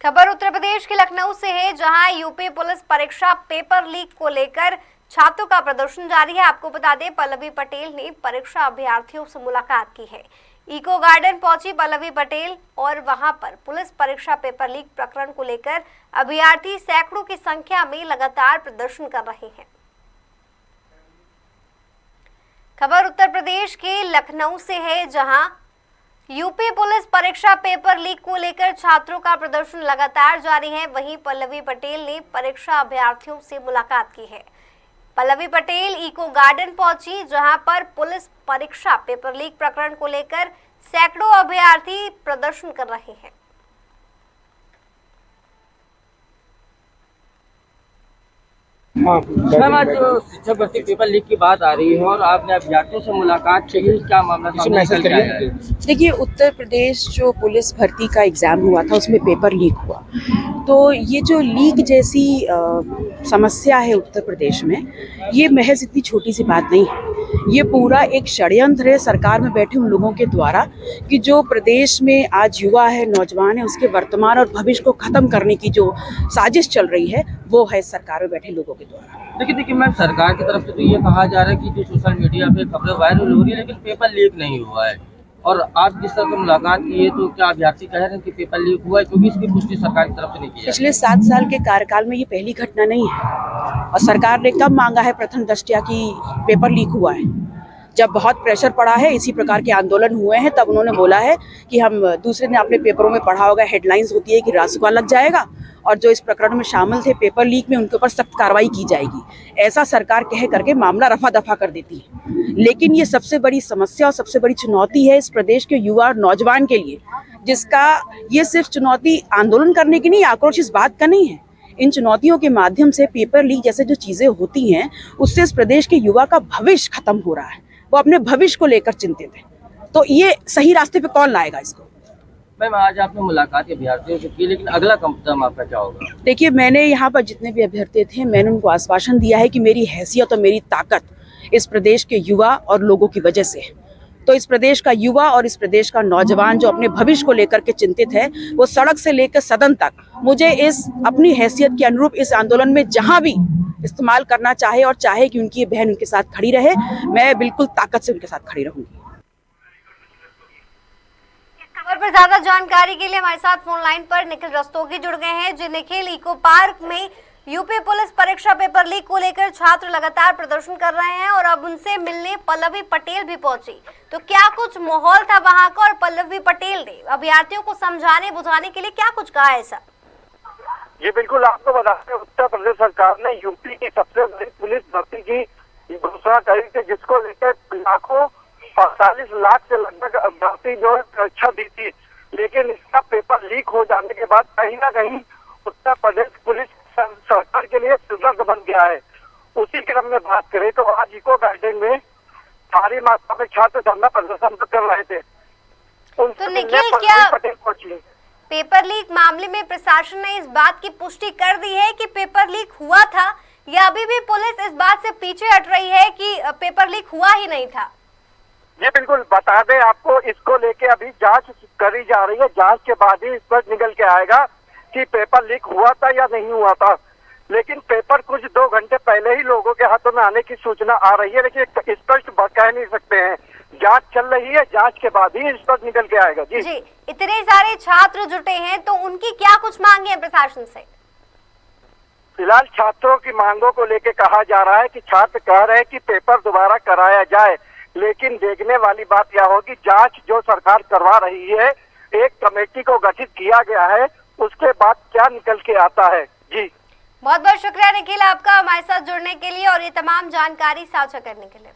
खबर उत्तर प्रदेश के लखनऊ से है, जहां यूपी पुलिस परीक्षा पेपर लीक को लेकर छात्रों का प्रदर्शन जारी है। आपको बता दें, पल्लवी पटेल ने परीक्षा अभ्यर्थियों से मुलाकात की है। इको गार्डन पहुंची पल्लवी पटेल और वहां पर पुलिस परीक्षा पेपर लीक प्रकरण को लेकर अभ्यर्थी सैकड़ों की संख्या में लगातार प्रदर्शन कर रहे हैं। खबर उत्तर प्रदेश के लखनऊ से है, जहां यूपी पुलिस परीक्षा पेपर लीक को लेकर छात्रों का प्रदर्शन लगातार जारी है। वहीं पल्लवी पटेल ने परीक्षा अभ्यर्थियों से मुलाकात की है। पल्लवी पटेल इको गार्डन पहुंची, जहां पर पुलिस परीक्षा पेपर लीक प्रकरण को लेकर सैकड़ों अभ्यर्थी प्रदर्शन कर रहे हैं। मैम, आज जो शिक्षक भर्ती पेपर लीक की बात आ रही है और आपने अभ्यर्थियों से मुलाकात की, क्या मामला सामने निकल के आया है? देखिए, उत्तर प्रदेश जो पुलिस भर्ती का एग्ज़ाम हुआ था उसमें पेपर लीक हुआ। तो ये जो लीक जैसी समस्या है उत्तर प्रदेश में, ये महज इतनी छोटी सी बात नहीं है। ये पूरा एक षड्यंत्र है सरकार में बैठे उन लोगों के द्वारा कि जो प्रदेश में आज युवा है, नौजवान है, उसके वर्तमान और भविष्य को ख़त्म करने की जो साजिश चल रही है, वो है सरकार में बैठे लोगों के द्वारा। देखिए मैम, सरकार की तरफ से तो ये कहा जा रहा है कि जो सोशल मीडिया पे खबरें वायरल हो रही है, लेकिन पेपर लीक नहीं हुआ है। और आप जिस तरह से मुलाकात की है, तो क्या अभ्यर्थी कह रहे हैं कि पेपर लीक हुआ है? क्योंकि इसकी पुष्टि सरकार की तरफ से नहीं की है। पिछले 7 साल के कार्यकाल में ये पहली घटना नहीं है। और सरकार ने कब मांगा है प्रथम दृष्टया कि पेपर लीक हुआ है? जब बहुत प्रेशर पड़ा है, इसी प्रकार के आंदोलन हुए हैं, तब उन्होंने बोला है कि हम दूसरे ने अपने पेपरों में पढ़ा होगा, हेडलाइंस होती है कि रासुका लग जाएगा और जो इस प्रकरण में शामिल थे पेपर लीक में, उनके ऊपर सख्त कार्रवाई की जाएगी। ऐसा सरकार कह करके मामला रफा दफा कर देती है। लेकिन ये सबसे बड़ी समस्या और सबसे बड़ी चुनौती है इस प्रदेश के युवा और नौजवान के लिए, जिसका ये सिर्फ चुनौती आंदोलन करने की नहीं, आक्रोश इस बात का नहीं है। इन चुनौतियों के माध्यम से पेपर लीक जैसे जो चीज़ें होती हैं, उससे इस प्रदेश के युवा का भविष्य खत्म हो रहा है। वो अपने भविष्य को लेकर चिंतित है। तो ये सही रास्ते पे कौन लाएगा इसको? मैम, आज आपने मुलाकात अभ्यर्थियों से की, लेकिन अगला कदम आपका क्या होगा? देखिए, मैंने यहाँ पर जितने भी अभ्यर्थी थे, मैंने उनको आश्वासन दिया है कि मेरी हैसियत और मेरी ताकत इस प्रदेश के युवा और लोगों की वजह से है। तो इस प्रदेश का युवा और इस प्रदेश का नौजवान जो अपने भविष्य को लेकर के चिंतित है, वो सड़क से लेकर सदन तक मुझे इस अपनी हैसियत के अनुरूप इस आंदोलन में जहां भी इस्तेमाल करना चाहे और चाहे कि उनकी बहन उनके साथ खड़ी रहे, मैं बिल्कुल ताकत से उनके साथ खड़ी रहूंगी। इस खबर पर ज्यादा जानकारी के लिए हमारे साथ फोन लाइन पर निखिल रस्तोगी जुड़ गए हैं। जो निखिल, इको पार्क में यूपी पुलिस परीक्षा पेपर लीक को लेकर छात्र लगातार प्रदर्शन कर रहे हैं और अब उनसे मिलने पल्लवी पटेल भी पहुंची, तो क्या कुछ माहौल था वहां का और पल्लवी पटेल ने अभ्यर्थियों को समझाने बुझाने के लिए क्या कुछ कहा है? सर ये बिल्कुल आपको बता दें, उत्तर प्रदेश सरकार ने यूपी की सबसे बड़ी पुलिस भर्ती की घोषणा करी थी, जिसको लेकर लाखों 48 लाख से लगभग अभ्यर्थी जो परीक्षा दी थी। लेकिन इसका पेपर लीक हो जाने के बाद कहीं ना कहीं उत्तर प्रदेश पुलिस सरकार के लिए सुदर्द बन गया है। उसी क्रम में बात करें तो आज इको गार्डन में भारी मात्रा में छात्र धरना प्रदर्शन कर रहे थे। तो निखिल, क्या पटेल पहुंची? पेपर लीक मामले में प्रशासन ने इस बात की पुष्टि कर दी है कि पेपर लीक हुआ था, या अभी भी पुलिस इस बात से पीछे हट रही है कि पेपर लीक हुआ ही नहीं था? ये बिल्कुल बता दें आपको, इसको लेके अभी जांच करी जा रही है। जांच के बाद ही स्पष्ट निकल के आएगा कि पेपर लीक हुआ था या नहीं हुआ था। लेकिन पेपर कुछ 2 घंटे पहले ही लोगों के हाथों में आने की सूचना आ रही है, लेकिन स्पष्ट कह नहीं सकते हैं। जांच चल रही है, जांच के बाद ही स्पष्ट निकल के आएगा। जी, इतने सारे छात्र जुटे हैं, तो उनकी क्या कुछ मांगे हैं प्रशासन से? फिलहाल छात्रों की मांगों को लेकर कहा जा रहा है कि छात्र कह रहे हैं कि पेपर दोबारा कराया जाए, लेकिन देखने वाली बात यह होगी, जांच जो सरकार करवा रही है, एक कमेटी को गठित किया गया है, उसके बाद क्या निकल के आता है। जी, बहुत बहुत शुक्रिया निखिल आपका हमारे साथ जुड़ने के लिए और ये तमाम जानकारी साझा करने के लिए।